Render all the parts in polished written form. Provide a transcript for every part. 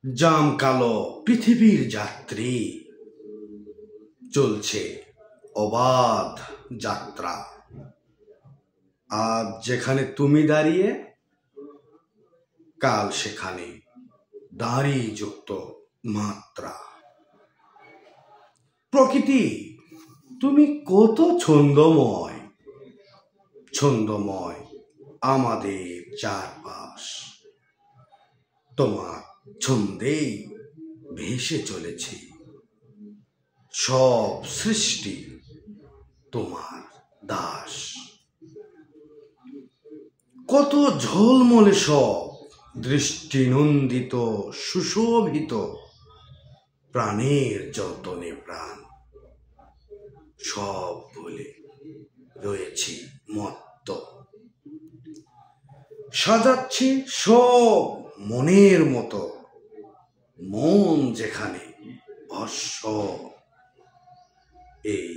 জাম কালো পৃথিবীর যাত্রী, চলছে অবাধ যাত্রা। আজ যেখানে তুমি দাঁড়িয়ে, কাল সেখানে দাঁড়িযুক্ত মাত্রা। প্রকৃতি, তুমি কত ছন্দময়, ছন্দময় আমাদের চারপাশ। তোমার ছন্দেই ভেসে চলেছি, সব সৃষ্টি তোমার দাস। কত ঝলমলে সব দৃষ্টিনন্দিত সুশোভিত, প্রাণের যতনে প্রাণ। সব বলে রয়েছি মত্ত, সাজাচ্ছি সব মনের মতো। মন যেখানে ভস্ম, এই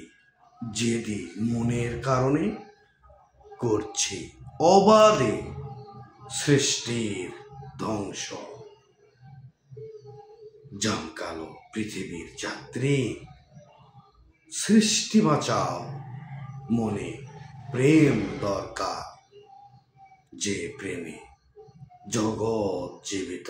জেদি মনের কারণে করছি অবাধে সৃষ্টির ধ্বংস। জামকালো পৃথিবীর যাত্রী, সৃষ্টি বাঁচাও, মনে প্রেম দরকার, যে প্রেমে জগৎ জীবিত।